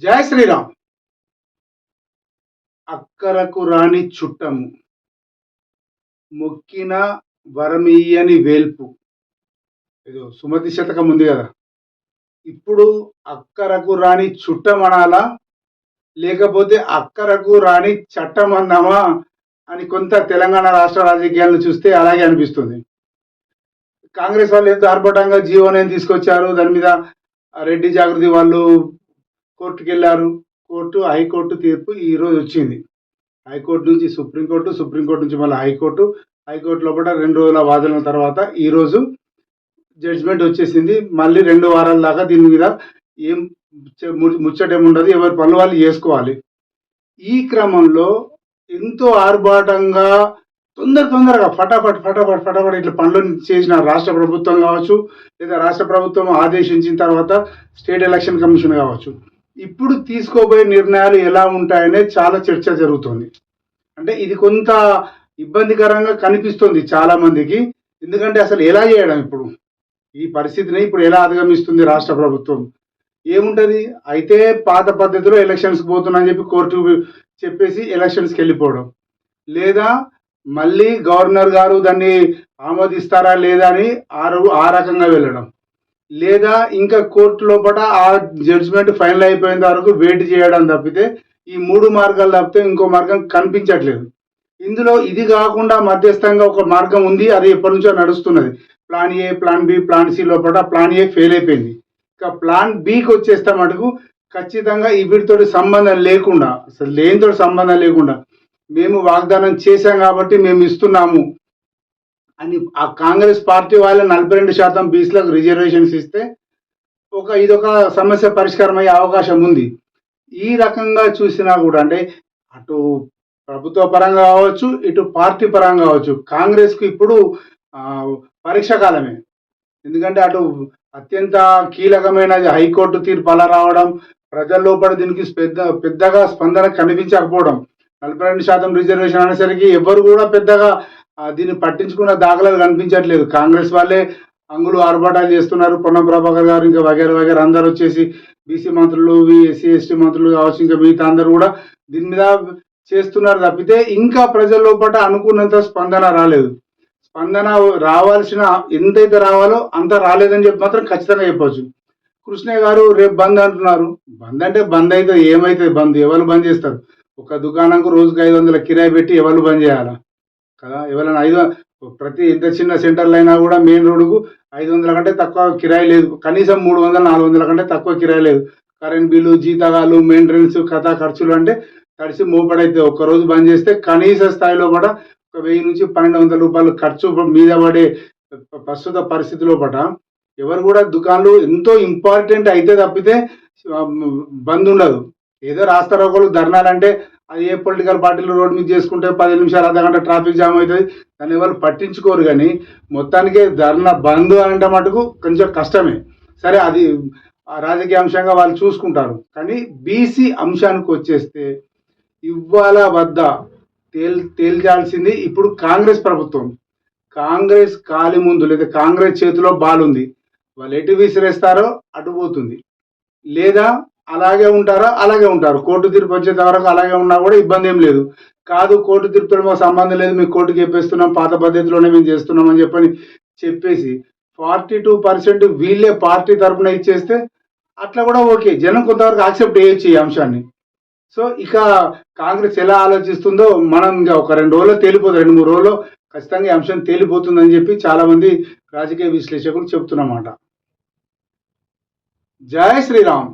జై శ్రీరామ్. అక్కరకు రాని చుట్టము మొక్కిన వరమియ్యని వేల్పు. ఏదో సుమతి శతకం ఉంది కదా. ఇప్పుడు అక్కరకు రాని చుట్టం అనాలా, లేకపోతే అక్కరకు రాని చట్టం అన్నామా అని కొంత తెలంగాణ రాష్ట్ర రాజకీయాలను చూస్తే అలాగే అనిపిస్తుంది. కాంగ్రెస్ వాళ్ళు ఎంతో ఆర్భటంగా జీవోని తీసుకొచ్చారు. దాని మీద రెడ్డి జాగృతి వాళ్ళు కోర్టుకు వెళ్ళారు. హైకోర్టు తీర్పు ఈరోజు వచ్చింది. హైకోర్టు నుంచి సుప్రీంకోర్టు, సుప్రీంకోర్టు నుంచి మళ్ళీ హైకోర్టు లోపల 2 రోజుల వాదనల తర్వాత ఈరోజు జడ్జిమెంట్ వచ్చేసింది. మళ్ళీ 2 వారాల దాకా దీని మీద ఏం ముచ్చటేముండదు, ఎవరి పనులు వాళ్ళు చేసుకోవాలి. ఈ క్రమంలో ఎంతో ఆర్భాటంగా తొందరగా ఫటాఫట్ ఇట్లా పనులు చేసిన రాష్ట్ర ప్రభుత్వం కావచ్చు, లేదా రాష్ట్ర ప్రభుత్వం ఆదేశించిన తర్వాత స్టేట్ ఎలక్షన్ కమిషన్ కావచ్చు, ఇప్పుడు తీసుకోబోయే నిర్ణయాలు ఎలా ఉంటాయనే చాలా చర్చ జరుగుతుంది. అంటే ఇది కొంత ఇబ్బందికరంగా కనిపిస్తుంది చాలా మందికి. ఎందుకంటే అసలు ఎలా చేయడం, ఇప్పుడు ఈ పరిస్థితిని ఇప్పుడు ఎలా అధిగమిస్తుంది రాష్ట్ర ప్రభుత్వం? ఏముంటది, అయితే పాత పద్ధతిలో ఎలక్షన్స్కి పోతున్నా చెప్పి కోర్టుకు చెప్పేసి ఎలక్షన్స్కి వెళ్ళిపోవడం, లేదా మళ్ళీ గవర్నర్ గారు దాన్ని ఆమోదిస్తారా లేదా అని ఆ రకంగా వెళ్ళడం, లేదా ఇంకా కోర్టు లోపల ఆ జడ్జిమెంట్ ఫైనల్ అయిపోయిన వరకు వెయిట్ చేయడం తప్పితే ఈ 3 మార్గాలు తప్పితే ఇంకో మార్గం కనిపించట్లేదు. ఇందులో ఇది కాకుండా మధ్యస్థంగా ఒక మార్గం ఉంది, అది ఎప్పటి నుంచో నడుస్తున్నది. Plan A, plan B, plan C లోపల ప్లాన్ ఏ ఫెయిల్ అయిపోయింది. ఇక ప్లాన్ బికి వచ్చేస్తే మటుకు ఖచ్చితంగా వీటితోటి సంబంధం లేకుండా, అసలు లేనితో సంబంధం లేకుండా మేము వాగ్దానం చేశాం కాబట్టి మేము ఇస్తున్నాము అని ఆ కాంగ్రెస్ పార్టీ వాళ్ళు 42% బీసీలకు రిజర్వేషన్స్ ఇస్తే ఇదొక సమస్య పరిష్కారం అయ్యే అవకాశం ఉంది. ఈ రకంగా చూసినా కూడా, అంటే అటు ప్రభుత్వ పరంగా కావచ్చు, ఇటు పార్టీ పరంగా కావచ్చు, కాంగ్రెస్కు ఇప్పుడు పరీక్ష కాలమే. ఎందుకంటే అటు అత్యంత కీలకమైన హైకోర్టు తీర్పు అలా రావడం, ప్రజల లోపల దీనికి పెద్దగా స్పందన కనిపించకపోవడం, 42% రిజర్వేషన్ అనేసరికి ఎవరు కూడా పెద్దగా దీన్ని పట్టించుకున్న దాఖలాలు కనిపించట్లేదు. కాంగ్రెస్ వాళ్ళే అంగులు ఆర్భాటాలు చేస్తున్నారు. పొన్నం ప్రభాకర్ గారు ఇంకా వగేర అందరూ వచ్చేసి బీసీ మంత్రులు, ఎస్సీ ఎస్టీ మంత్రులు కావచ్చు, ఇంకా మిగతా అందరూ కూడా దీని మీద చేస్తున్నారు తప్పితే ఇంకా ప్రజల లోపల అనుకున్నంత స్పందన రాలేదు. స్పందన రావాల్సిన ఎంతైతే రావాలో అంత రాలేదని చెప్పి మాత్రం ఖచ్చితంగా చెప్పవచ్చు. కృష్ణయ్య గారు రేపు బంద్ అంటున్నారు. బంద్ అంటే బంద్ అయితే ఏమైతుంది? బంద్ ఎవరు బంద్ చేస్తారు? ఒక దుకాణంకు రోజుకు 500 కిరాయి పెట్టి ఎవరు బంద్ చేయాలా కదా? ఎవరైనా ప్రతి ఎంత చిన్న సెంటర్లు అయినా కూడా మెయిన్ రోడ్డుకు 500 కంటే తక్కువ కిరాయి లేదు. కనీసం 300-400 కంటే తక్కువ కిరాయి లేదు. కరెంట్ బిల్లు, జీతాలు, మెయింటెనెన్స్, ఖర్చులు అంటే తడిసి మోపడైతే ఒక్కరోజు బంద్ చేస్తే కనీస స్థాయిలో కూడా 1000 నుంచి 1200 రూపాయలు ఖర్చు మీద పడే ప్రస్తుత పరిస్థితిలో ఎవరు కూడా దుకాణాలు ఎంతో ఇంపార్టెంట్ అయితే తప్పితే బంద్ ఉండదు. ఏదో రాస్తారోకోలు ధర్నాలంటే అది ఏ పొలిటికల్ పార్టీలు రోడ్డు మీద చేసుకుంటే 10 నిమిషాలు, అర్ధగంట ట్రాఫిక్ జామ్ అవుతుంది, దాన్ని ఎవరు పట్టించుకోరు. కానీ మొత్తానికి ధర్నా బంద్ అంటే మటుకు కొంచెం కష్టమే. సరే, అది రాజకీయ అంశంగా వాళ్ళు చూసుకుంటారు. కానీ బీసీ అంశానికి వచ్చేస్తే ఇవ్వాలా వద్దా తేల్చాల్సింది ఇప్పుడు కాంగ్రెస్ ప్రభుత్వం. కాంగ్రెస్ కాలి ముందు, లేదా కాంగ్రెస్ చేతిలో బాల్ ఉంది. వాళ్ళు ఎటు విసిరేస్తారో అటు పోతుంది, లేదా అలాగే ఉంటారు. కోర్టు తీర్పు వచ్చేంత వరకు అలాగే ఉన్నా కూడా ఇబ్బంది ఏం లేదు. కాదు, కోర్టు తీర్పుతో మాకు సంబంధం లేదు, మీకు కోర్టుకి చెప్పేస్తున్నాం, పాత పద్ధతిలోనే మేము చేస్తున్నాం అని చెప్పేసి 42% వీళ్ళే పార్టీ తరఫున ఇచ్చేస్తే అట్లా కూడా ఓకే, జనం కొంతవరకు యాక్సెప్ట్ చేయొచ్చు ఈ అంశాన్ని. సో ఇక కాంగ్రెస్ ఎలా ఆలోచిస్తుందో మనం ఇంకా ఒక 2 రోజుల్లో తేలిపోతుంది, 2-3 రోజుల్లో ఖచ్చితంగా ఈ అంశం తేలిపోతుందని చెప్పి చాలా మంది రాజకీయ విశ్లేషకులు చెప్తున్నమాట. జై శ్రీరామ్.